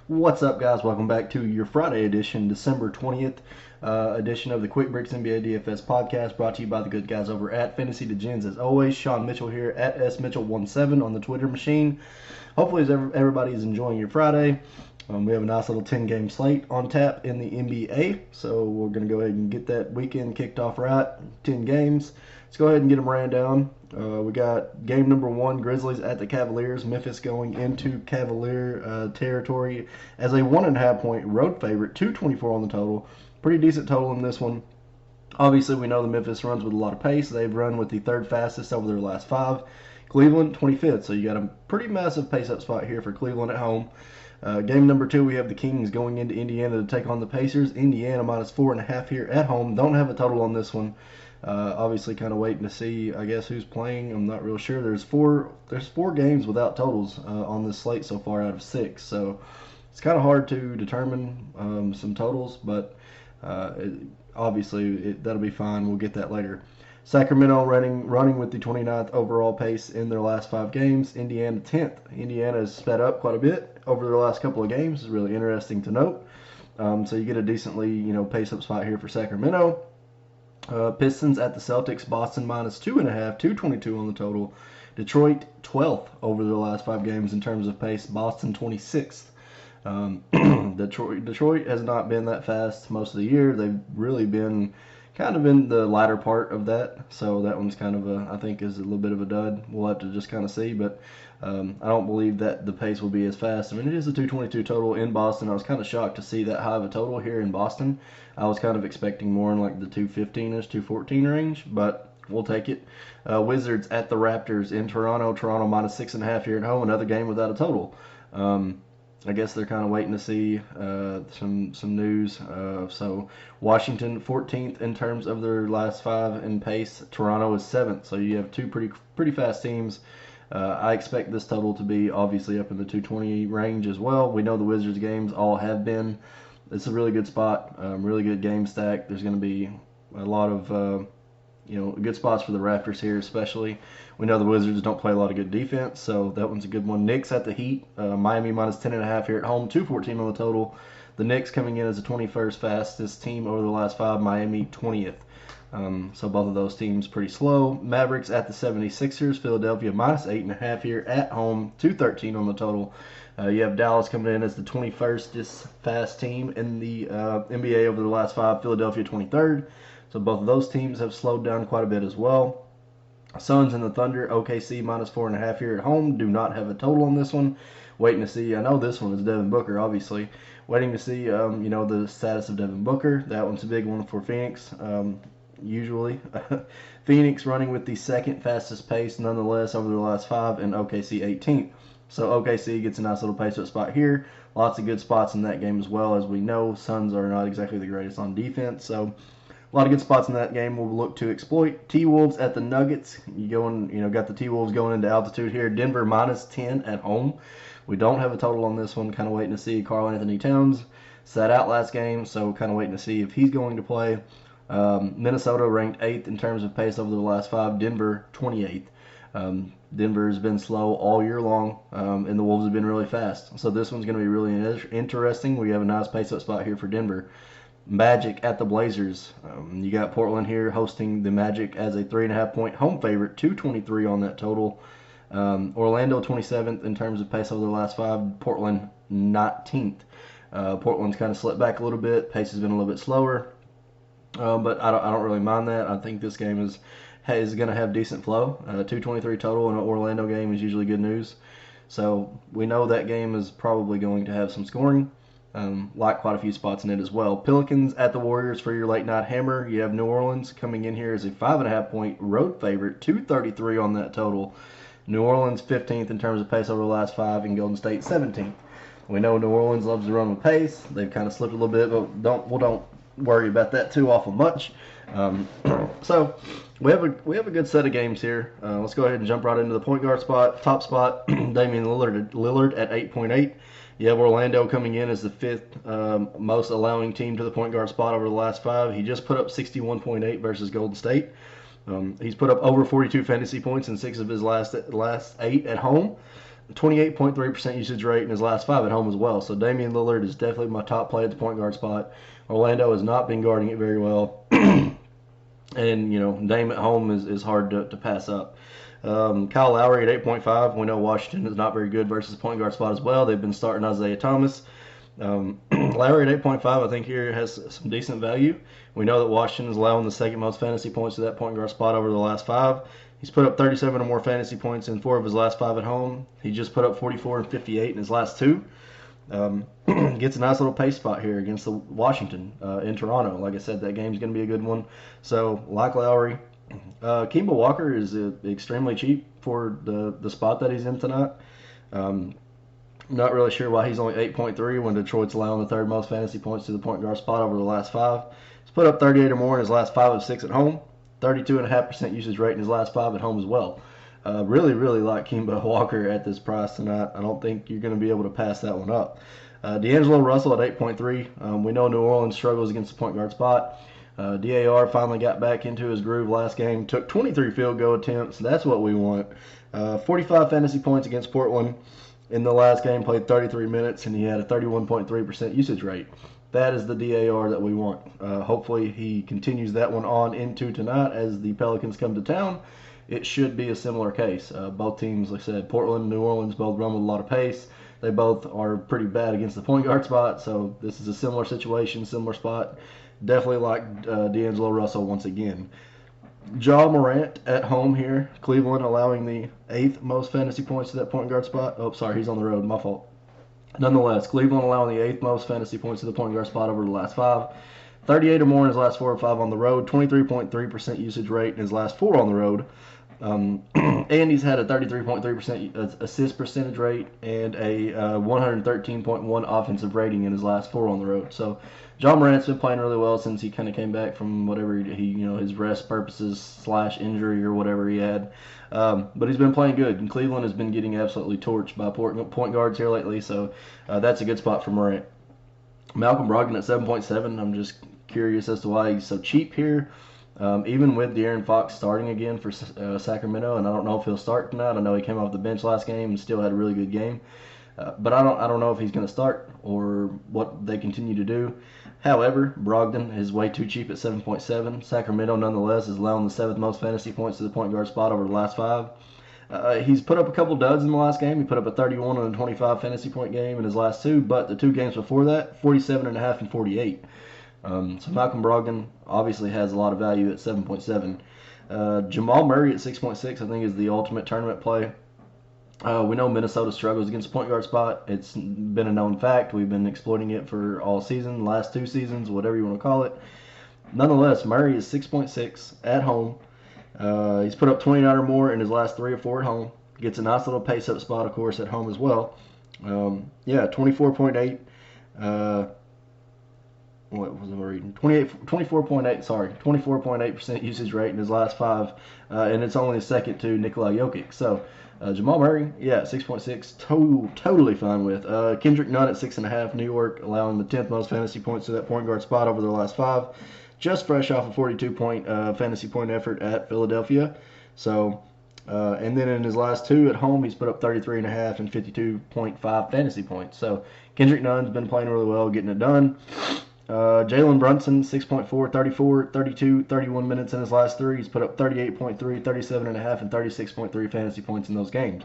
What's up, guys? Welcome back to your Friday edition, December 20th edition of the Quick Bricks NBA DFS Podcast, brought to you by the good guys over at Fantasy Degens. As always, Sean Mitchell here at SMitchell17 on the Twitter machine. Hopefully, everybody is enjoying your Friday. We have a nice little 10-game slate on tap in the NBA, so we're going to go ahead and get that weekend kicked off right. 10 games. Let's go ahead and get them ran down. We got game number 1, Grizzlies at the Cavaliers. Memphis going into Cavalier territory as a 1.5 point road favorite, 224 on the total. Pretty decent total in this one. Obviously, we know the Memphis runs with a lot of pace. They've run with the third fastest over their last 5. Cleveland, 25th, so you got a pretty massive pace-up spot here for Cleveland at home. Game number 2, we have the Kings going into Indiana to take on the Pacers. Indiana minus 4.5 here at home. Don't have a total on this one. Obviously, kind of waiting to see, I guess, who's playing. I'm not real sure. There's four games without totals on this slate so far out of 6, so it's kind of hard to determine some totals, but obviously that'll be fine. We'll get that later. Sacramento running with the 29th overall pace in their last 5 games. Indiana 10th. Indiana has sped up quite a bit over their last couple of games. It's really interesting to note. So you get a decently pace-up spot here for Sacramento. Pistons at the Celtics. Boston minus 2.5, 222 on the total. Detroit 12th over their last 5 games in terms of pace. Boston 26th. Detroit has not been that fast most of the year. They've really been kind of in the latter part of that, so that one's kind of I think is a little bit of a dud. We'll have to just kind of see, but I don't believe that the pace will be as fast. I mean, it is a 222 total in Boston. I was kind of shocked to see that high of a total here in Boston. I was kind of expecting more in like the 215-ish, 214 range, but we'll take it. Wizards at the Raptors in Toronto. Toronto minus 6.5 here at home. Another game without a total. I guess they're kind of waiting to see some news. So Washington 14th in terms of their last 5 in pace. Toronto is 7th. So you have two pretty fast teams. I expect this total to be obviously up in the 220 range as well. We know the Wizards games all have been. It's a really good spot, really good game stack. There's going to be a lot of good spots for the Raptors here, especially. We know the Wizards don't play a lot of good defense, so that one's a good one. Knicks at the Heat. Miami minus 10.5 here at home, 214 on the total. The Knicks coming in as the 21st fastest team over the last 5. Miami 20th. So both of those teams pretty slow. Mavericks at the 76ers. Philadelphia minus 8.5 here at home, 213 on the total. You have Dallas coming in as the 21st fast team in the NBA over the last 5. Philadelphia 23rd. So both of those teams have slowed down quite a bit as well. Suns and the Thunder, OKC minus 4.5 here at home. Do not have a total on this one. Waiting to see. I know this one is Devin Booker, obviously. Waiting to see, the status of Devin Booker. That one's a big one for Phoenix. Usually, Phoenix running with the 2nd fastest pace, nonetheless, over the last 5, and OKC 18th. So OKC gets a nice little pace-up spot here. Lots of good spots in that game as well. As we know, Suns are not exactly the greatest on defense, so a lot of good spots in that game we'll look to exploit. T-Wolves at the Nuggets. Got the T-Wolves going into altitude here. Denver minus 10 at home. We don't have a total on this one. Kind of waiting to see. Karl Anthony Towns sat out last game, so kind of waiting to see if he's going to play. Minnesota ranked 8th in terms of pace over the last 5. Denver 28th. Denver has been slow all year long, and the Wolves have been really fast. So this one's going to be really interesting. We have a nice pace-up spot here for Denver. Magic at the Blazers. You got Portland here hosting the Magic as a 3.5 point home favorite, 223 on that total. Orlando 27th in terms of pace over the last 5. Portland 19th. Portland's kind of slipped back a little bit. Pace has been a little bit slower, but I don't really mind that. I think this game is going to have decent flow. 223 total in an Orlando game is usually good news. So we know that game is probably going to have some scoring. Like quite a few spots in it as well. Pelicans at the Warriors for your late night hammer. You have New Orleans coming in here as a 5.5 point road favorite, 233 on that total. New Orleans 15th in terms of pace over the last 5, and Golden State 17th. We know New Orleans loves to run with pace. They've kind of slipped a little bit, but don't worry about that too awful much. So we have a good set of games here. Let's go ahead and jump right into the point guard spot. Top spot, Damian Lillard at 8.8. You have Orlando coming in as the 5th most allowing team to the point guard spot over the last 5. He just put up 61.8 versus Golden State. He's put up over 42 fantasy points in 6 of his last 8 at home. 28.3% usage rate in his last 5 at home as well. So Damian Lillard is definitely my top play at the point guard spot. Orlando has not been guarding it very well. And, Dame at home is hard to pass up. Kyle Lowry at 8.5. We know Washington is not very good versus the point guard spot as well. They've been starting Isaiah Thomas. Lowry at 8.5, I think here has some decent value. We know that Washington is allowing the second most fantasy points to that point guard spot over the last 5. He's put up 37 or more fantasy points in 4 of his last 5 at home. He just put up 44 and 58 in his last 2. Gets a nice little pace spot here against the Washington in Toronto. Like I said, that game's going to be a good one. So, like Lowry, Kemba Walker is extremely cheap for the spot that he's in tonight. Not really sure why he's only 8.3 when Detroit's allowing the third most fantasy points to the point guard spot over the last 5. He's put up 38 or more in his last 5 of 6 at home. 32.5% usage rate in his last 5 at home as well. Really, really like Kemba Walker at this price tonight. I don't think you're going to be able to pass that one up. D'Angelo Russell at 8.3. We know New Orleans struggles against the point guard spot. DAR finally got back into his groove last game. Took 23 field goal attempts. That's what we want. 45 fantasy points against Portland in the last game. Played 33 minutes, and he had a 31.3% usage rate. That is the DAR that we want. Hopefully he continues that one on into tonight as the Pelicans come to town. It should be a similar case. Both teams, like I said, Portland and New Orleans both run with a lot of pace. They both are pretty bad against the point guard spot, so this is a similar situation, similar spot. Definitely like D'Angelo Russell once again. Ja Morant at home here. Cleveland allowing the 8th most fantasy points to that point guard spot. Oh, sorry, he's on the road. My fault. Nonetheless, Cleveland allowing the 8th most fantasy points to the point guard spot over the last 5. 38 or more in his last 4 or 5 on the road. 23.3% usage rate in his last 4 on the road. And he's had a 33.3% assist percentage rate and a 113.1 offensive rating in his last 4 on the road. So John Morant's been playing really well since he kind of came back from whatever his rest purposes / injury or whatever he had. But he's been playing good, and Cleveland has been getting absolutely torched by point guards here lately. So that's a good spot for Morant. Malcolm Brogdon at 7.7. I'm just curious as to why he's so cheap here. Even with De'Aaron Fox starting again for Sacramento, and I don't know if he'll start tonight. I know he came off the bench last game and still had a really good game, but I don't know if he's going to start or what they continue to do. However, Brogdon is way too cheap at 7.7. Sacramento, nonetheless, is allowing the 7th most fantasy points to the point guard spot over the last 5. He's put up a couple duds in the last game. He put up a 31 and a 25 fantasy point game in his last 2, but the 2 games before that, 47.5 and 48. So Malcolm Brogdon obviously has a lot of value at 7.7. Jamal Murray at 6.6 I think is the ultimate tournament play. We know Minnesota struggles against the point guard spot. It's been a known fact. We've been exploiting it for all season, last 2 seasons, whatever you want to call it. Nonetheless, Murray is 6.6 at home. He's put up 29 or more in his last 3 or 4 at home. Gets a nice little pace-up spot, of course, at home as well. 24.8. What was I reading? 24.8% usage rate in his last 5, and it's only second to Nikola Jokic. So Jamal Murray, 6.6, totally fine with. Kendrick Nunn at 6.5. New York allowing the 10th most fantasy points to that point guard spot over their last 5. Just fresh off a 42-point fantasy point effort at Philadelphia. So, and then in his last 2 at home, he's put up 33.5 and 52.5 fantasy points. So Kendrick Nunn's been playing really well, getting it done. Jalen Brunson, 6.4, 34, 32, 31 minutes in his last 3. He's put up 38.3, 37.5, and 36.3 fantasy points in those games.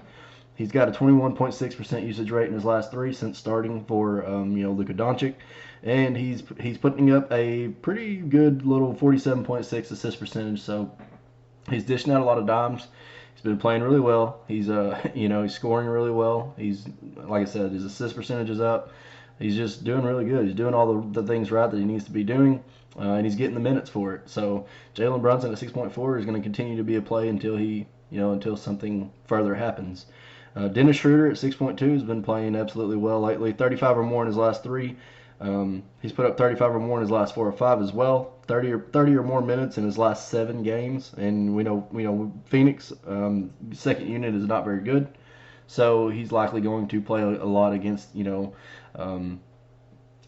He's got a 21.6% usage rate in his last 3 since starting for Luka Doncic, and he's putting up a pretty good little 47.6 assist percentage. So he's dishing out a lot of dimes. He's been playing really well. He's he's scoring really well. He's, like I said, his assist percentage is up. He's just doing really good. He's doing all the things right that he needs to be doing, and he's getting the minutes for it. So Jalen Brunson at 6.4 is going to continue to be a play until until something further happens. Dennis Schroeder at 6.2 has been playing absolutely well lately. 35 or more in his last 3. He's put up 35 or more in his last 4 or 5 as well. 30 or more minutes in his last 7 games. And we know Phoenix second unit is not very good, so he's likely going to play a lot against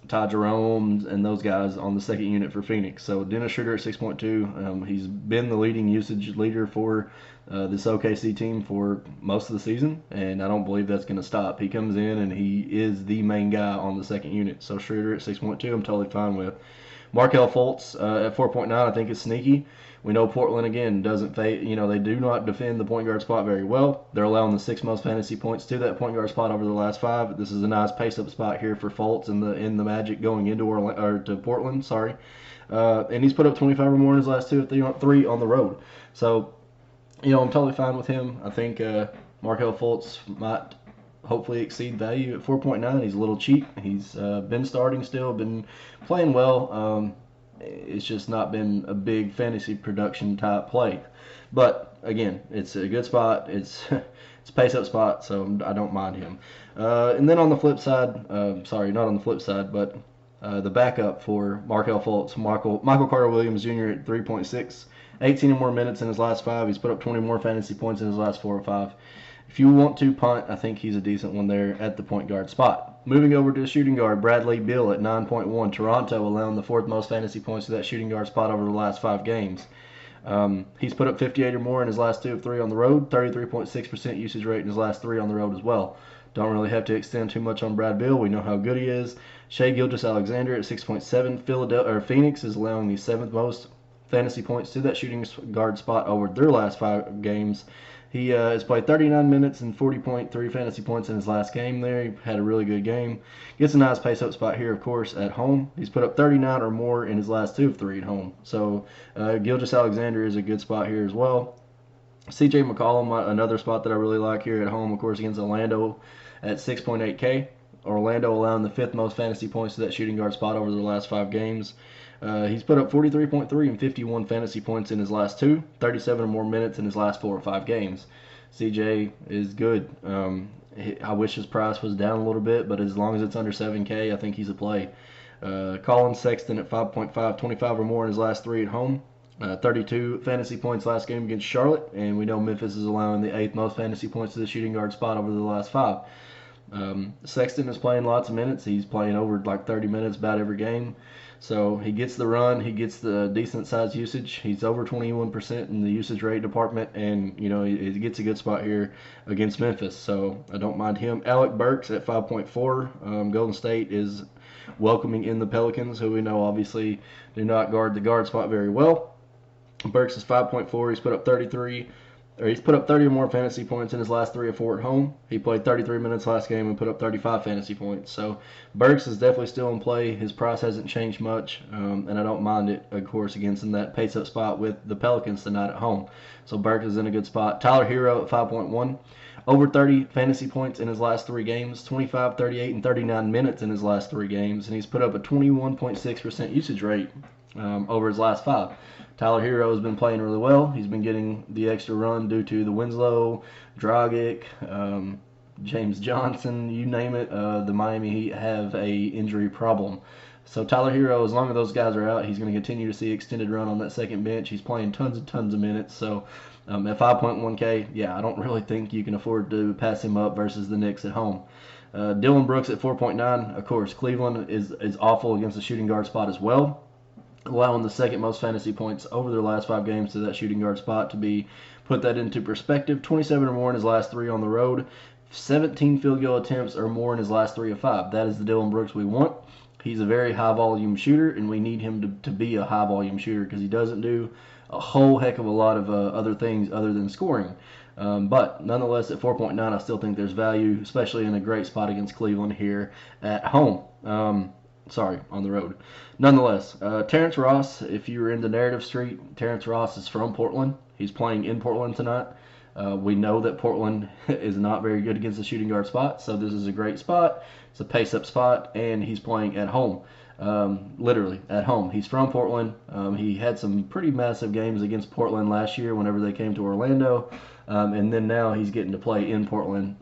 Ty Jerome and those guys on the second unit for Phoenix. So Dennis Schroeder at 6.2. He's been the leading usage leader for this OKC team for most of the season, and I don't believe that's going to stop. He comes in and he is the main guy on the second unit. So Schroeder at 6.2, I'm totally fine with. Markelle Fultz at 4.9, I think is sneaky. We know Portland again doesn't they do not defend the point guard spot very well. They're allowing the 6th most fantasy points to that point guard spot over the last 5. This is a nice pace up spot here for Fultz in the Magic going into to Portland. Sorry, and he's put up 25 or more in his last 2 of 3 on the road. So I'm totally fine with him. I think Markelle Fultz might hopefully exceed value at 4.9. He's a little cheap. He's been starting still, been playing well. It's just not been a big fantasy production type play. But again, it's a good spot. It's a pace up spot, so I don't mind him. And then on the flip side, sorry, not on the flip side, but the backup for Markelle Fultz, Michael Carter Williams Jr. at 3.6, 18 or more minutes in his last 5. He's put up 20 more fantasy points in his last 4 or 5. If you want to punt, I think he's a decent one there at the point guard spot. Moving over to the shooting guard, Bradley Beal at 9.1. Toronto allowing the 4th most fantasy points to that shooting guard spot over the last 5 games. He's put up 58 or more in his last 2 of 3 on the road, 33.6% usage rate in his last 3 on the road as well. Don't really have to extend too much on Brad Beal. We know how good he is. Shai Gilgeous-Alexander at 6.7. Phoenix is allowing the 7th most fantasy points to that shooting guard spot over their last 5 games. He has played 39 minutes and 40.3 fantasy points in his last game there. He had a really good game. Gets a nice pace-up spot here, of course, at home. He's put up 39 or more in his last 2 of 3 at home. So Gilgeous-Alexander is a good spot here as well. C.J. McCollum, another spot that I really like here at home, of course, against Orlando at 6.8K. Orlando allowing the 5th most fantasy points to that shooting guard spot over the last 5 games. He's put up 43.3 and 51 fantasy points in his last 2, 37 or more minutes in his last 4 or 5 games. CJ is good. I wish his price was down a little bit, but as long as it's under 7K, I think he's a play. Colin Sexton at 5.5, 25 or more in his last 3 at home. 32 fantasy points last game against Charlotte, and we know Memphis is allowing the 8th most fantasy points to the shooting guard spot over the last 5. Sexton is playing lots of minutes. He's playing over like 30 minutes about every game. So he gets the run, he gets the decent size usage. He's over 21% in the usage rate department, and he gets a good spot here against Memphis. So I don't mind him. Alec Burks at 5.4. Golden State is welcoming in the Pelicans, who we know obviously do not guard the guard spot very well. Burks is 5.4. He's put up 30 or more fantasy points in his last 3 or 4 at home. He played 33 minutes last game and put up 35 fantasy points. So Burks is definitely still in play. His price hasn't changed much, and I don't mind it, of course, against in that pace-up spot with the Pelicans tonight at home. So Burks is in a good spot. Tyler Hero at 5.1. Over 30 fantasy points in his last 3 games, 25, 38, and 39 minutes in his last 3 games, and he's put up a 21.6% usage rate over his last 5. Tyler Hero has been playing really well. He's been getting the extra run due to the Winslow, Dragic, James Johnson, you name it. The Miami Heat have a injury problem. So Tyler Hero, as long as those guys are out, he's going to continue to see extended run on that second bench. He's playing tons of minutes. So at 5.1K, yeah, I don't really think you can afford to pass him up versus the Knicks at home. Dylan Brooks at 4.9. Of course, Cleveland is awful against the shooting guard spot as well, allowing the 2nd most fantasy points over their last 5 games to that shooting guard spot. To be put that into perspective, 27 or more in his last 3 on the road, 17 field goal attempts or more in his last 3 of 5. That is the Dylan Brooks we want. He's a very high volume shooter, and we need him to be a high volume shooter because he doesn't do a whole heck of a lot of other things other than scoring. But nonetheless, at 4.9, I still think there's value, especially in a great spot against Cleveland here at home. On the road. Nonetheless, Terrence Ross, if you were in the narrative street, Terrence Ross is from Portland. He's playing in Portland tonight. We know that Portland is not very good against the shooting guard spot, so this is a great spot. It's a pace-up spot, and he's playing at home, literally at home. He's from Portland. He had some pretty massive games against Portland last year whenever they came to Orlando, and then now he's getting to play in Portland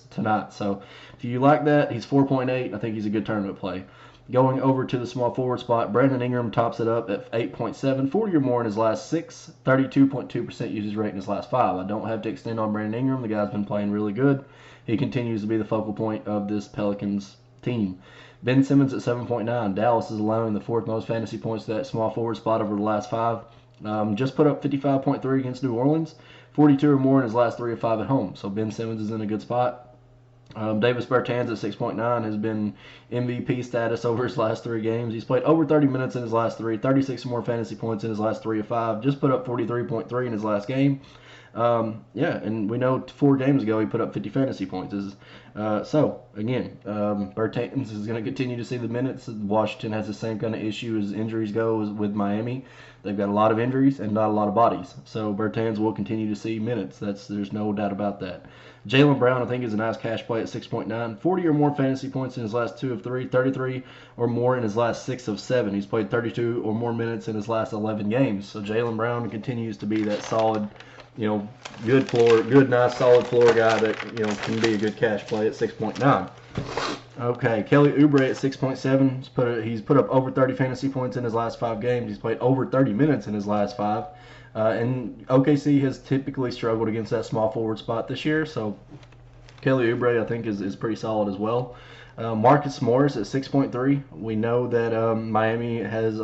tonight. So if you like that, he's 4.8. I think he's a good tournament play. Going over to the small forward spot, Brandon Ingram tops it up at 8.7, 40 or more in his last 6, 32.2% usage rate in his last 5. I don't have to extend on Brandon Ingram. The guy's been playing really good. He continues to be the focal point of this Pelicans team. Ben Simmons at 7.9. Dallas is allowing the fourth most fantasy points to that small forward spot over the last 5. Just put up 55.3 against New Orleans, 42 or more in his last 3 of 5 at home. So Ben Simmons is in a good spot. Davis Bertans at 6.9 has been MVP status over his last 3 games. He's played over 30 minutes in his last 3, 36 or more fantasy points in his last 3 of 5. Just put up 43.3 in his last game. And we know 4 games ago he put up 50 fantasy points. Bertans is going to continue to see the minutes. Washington has the same kind of issue as injuries go as with Miami. They've got a lot of injuries and not a lot of bodies. So Bertans will continue to see minutes. There's no doubt about that. Jaylen Brown, I think, is a nice cash play at 6.9. 40 or more fantasy points in his last 2 of 3. 33 or more in his last 6 of 7. He's played 32 or more minutes in his last 11 games. So Jaylen Brown continues to be that solid, good, nice, solid floor guy that, can be a good cash play at 6.9. Okay, Kelly Oubre at 6.7. He's put up over 30 fantasy points in his last 5 games. He's played over 30 minutes in his last 5. And OKC has typically struggled against that small forward spot this year, so Kelly Oubre, I think, is pretty solid as well. Marcus Morris at 6.3. We know that Miami has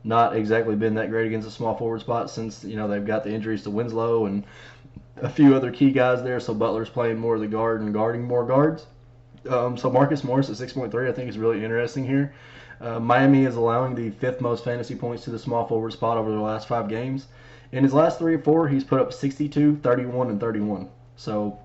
not exactly been that great against the small forward spot since they've got the injuries to Winslow and a few other key guys there, so Butler's playing more of the guard and guarding more guards. So Marcus Morris at 6.3 I think is really interesting here. Miami is allowing the 5th most fantasy points to the small forward spot over the last 5 games. In his last 3 or 4, he's put up 62, 31, and 31. So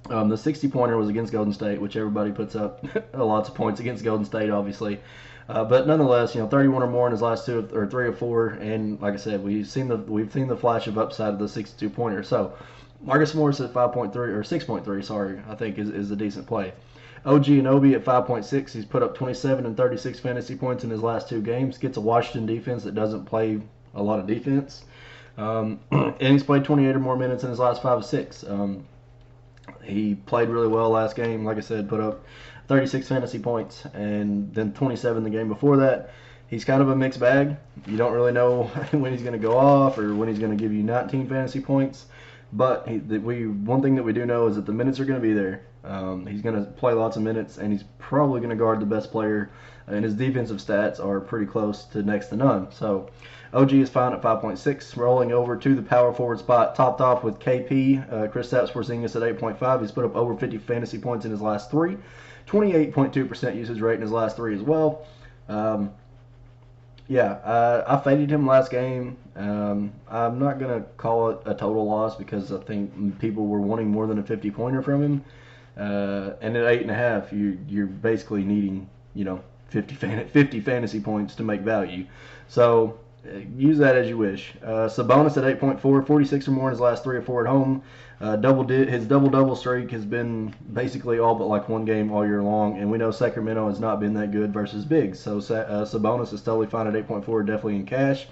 the 60-pointer was against Golden State, which everybody puts up lots of points against Golden State, obviously. But nonetheless, 31 or more in his last 2 or 3 or 4, and like I said, we've seen the flash of upside of the 62-pointer. So Marcus Morris at 5.3 or 6.3, sorry, I think is a decent play. OG Anunoby at 5.6. He's put up 27 and 36 fantasy points in his last 2 games. Gets a Washington defense that doesn't play a lot of defense. And he's played 28 or more minutes in his last 5 of 6. He played really well last game. Like I said, put up 36 fantasy points and then 27 the game before that. He's kind of a mixed bag. You don't really know when he's going to go off or when he's going to give you 19 fantasy points. But one thing that we do know is that the minutes are going to be there. He's going to play lots of minutes, and he's probably going to guard the best player, and his defensive stats are pretty close to next to none. So OG is fine at 5.6. Rolling over to the power forward spot, topped off with KP, Kristaps Porzingis at 8.5. He's put up over 50 fantasy points in his last 3. 28.2% usage rate in his last 3 as well. I faded him last game. I'm not going to call it a total loss because I think people were wanting more than a 50-pointer from him. And at 8.5, you're basically needing 50 fantasy points to make value. So use that as you wish. Sabonis at 8.4, 46 or more in his last 3 or 4 at home. His double-double streak has been basically all but like 1 game all year long, and we know Sacramento has not been that good versus bigs. So Sabonis is totally fine at 8.4, definitely in cash.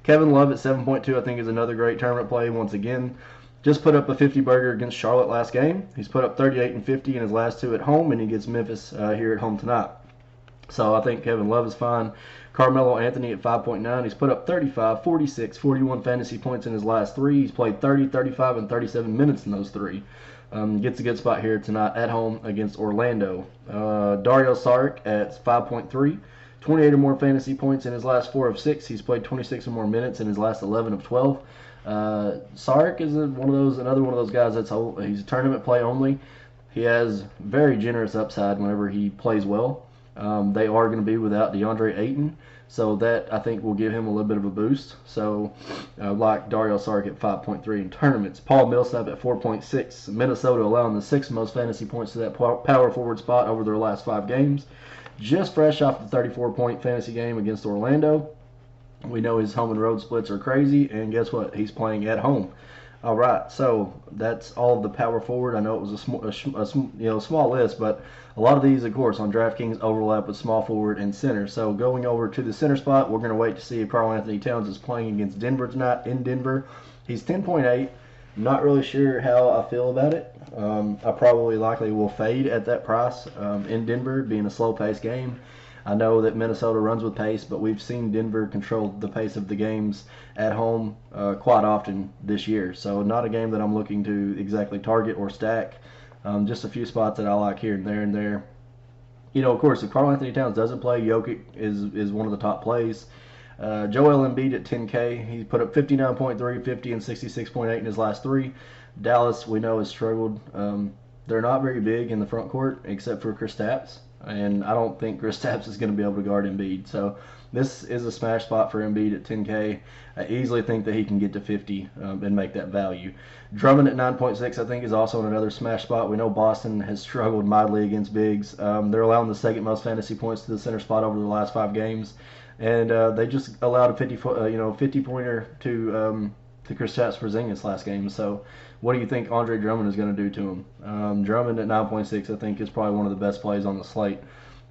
Kevin Love at 7.2 I think is another great tournament play once again. Just put up a 50-burger against Charlotte last game. He's put up 38 and 50 in his last 2 at home, and he gets Memphis here at home tonight. So I think Kevin Love is fine. Carmelo Anthony at 5.9. He's put up 35, 46, 41 fantasy points in his last 3. He's played 30, 35, and 37 minutes in those 3. Gets a good spot here tonight at home against Orlando. Dario Saric at 5.3. 28 or more fantasy points in his last 4 of 6. He's played 26 or more minutes in his last 11 of 12. Saric is another one of those guys he's a tournament play only. He has very generous upside whenever he plays well. They are going to be without DeAndre Ayton, so that I think will give him a little bit of a boost. So like Dario Saric at 5.3 in tournaments. Paul Millsap at 4.6. Minnesota allowing the 6th most fantasy points to that power forward spot over their last 5 games. Just fresh off the 34-point fantasy game against Orlando. We know his home and road splits are crazy, and guess what? He's playing at home. All right, so that's all of the power forward. I know it was a small list, but a lot of these, of course, on DraftKings overlap with small forward and center. So going over to the center spot, we're going to wait to see if Karl-Anthony Towns is playing against Denver tonight in Denver. He's 10.8. Not really sure how I feel about it. I probably likely will fade at that price in Denver, being a slow-paced game. I know that Minnesota runs with pace, but we've seen Denver control the pace of the games at home quite often this year. So not a game that I'm looking to exactly target or stack. Just a few spots that I like here and there. Of course, if Karl Anthony Towns doesn't play, Jokic is one of the top plays. Joel Embiid at 10K, he put up 59.3, 50, and 66.8 in his last three. Dallas, we know, has struggled. They're not very big in the front court except for Kristaps, and I don't think Kristaps is going to be able to guard Embiid. So this is a smash spot for Embiid at 10K. I easily think that he can get to 50 and make that value. Drummond at 9.6, I think, is also another smash spot. We know Boston has struggled mightily against bigs. They're allowing the second most fantasy points to the center spot over the last 5 games, and they just allowed a 50-pointer to Kristaps Porzingis last game. So what do you think Andre Drummond is going to do to him? Drummond at 9.6, I think, is probably one of the best plays on the slate.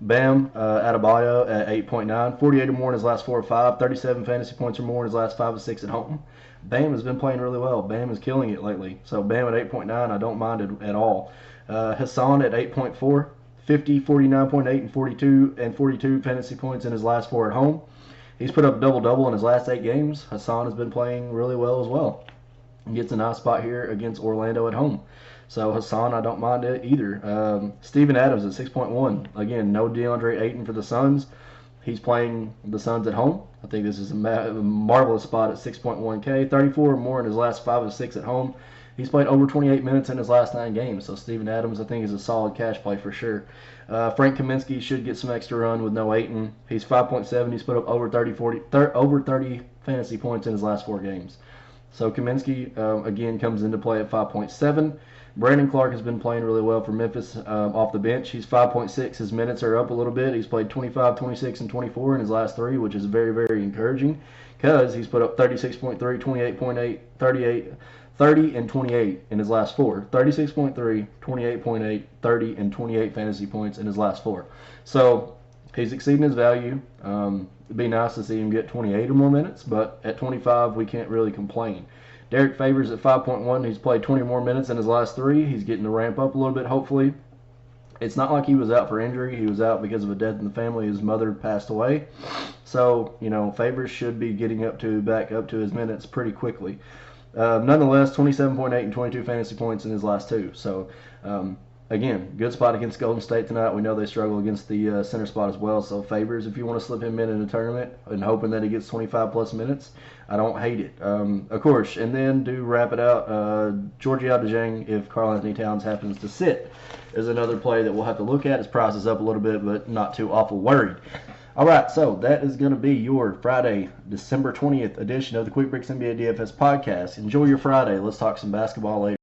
Bam Adebayo at 8.9, 48 or more in his last 4 or 5, 37 fantasy points or more in his last 5 or 6 at home. Bam has been playing really well. Bam is killing it lately. So Bam at 8.9, I don't mind it at all. Hassan at 8.4, 50, 49.8, and 42 fantasy points in his last 4 at home. He's put up double-double in his last 8 games. Hassan has been playing really well as well. He gets a nice spot here against Orlando at home. So Hassan, I don't mind it either. Steven Adams at 6.1. Again, no DeAndre Ayton for the Suns. He's playing the Suns at home. I think this is a marvelous spot at 6.1K. 34 or more in his last 5 or 6 at home. He's played over 28 minutes in his last 9 games. So Steven Adams, I think, is a solid cash play for sure. Frank Kaminsky should get some extra run with no Ayton. He's 5.7. He's put up over 30 fantasy points in his last 4 games. So Kaminsky, again, comes into play at 5.7. Brandon Clark has been playing really well for Memphis off the bench. He's 5.6. His minutes are up a little bit. He's played 25, 26, and 24 in his last 3, which is very, very encouraging because he's put up 36.3, 28.8, 38, 30, and 28 in his last 4. 36.3, 28.8, 30, and 28 fantasy points in his last 4. So he's exceeding his value. It'd be nice to see him get 28 or more minutes, but at 25, we can't really complain. Derek Favors at 5.1. He's played 20 more minutes in his last 3. He's getting to ramp up a little bit, hopefully. It's not like he was out for injury. He was out because of a death in the family. His mother passed away. So, Favors should be getting back up to his minutes pretty quickly. Nonetheless, 27.8 and 22 fantasy points in his last 2. So, again, good spot against Golden State tonight. We know they struggle against the center spot as well. So Favors, if you want to slip him in a tournament and hoping that he gets 25-plus minutes, I don't hate it. Of course, and then to wrap it out, Georgie Dieng, if Karl Anthony Towns happens to sit, is another play that we'll have to look at. His price is up a little bit, but not too awful worried. All right, so that is going to be your Friday, December 20th edition of the Quick Bricks NBA DFS podcast. Enjoy your Friday. Let's talk some basketball later.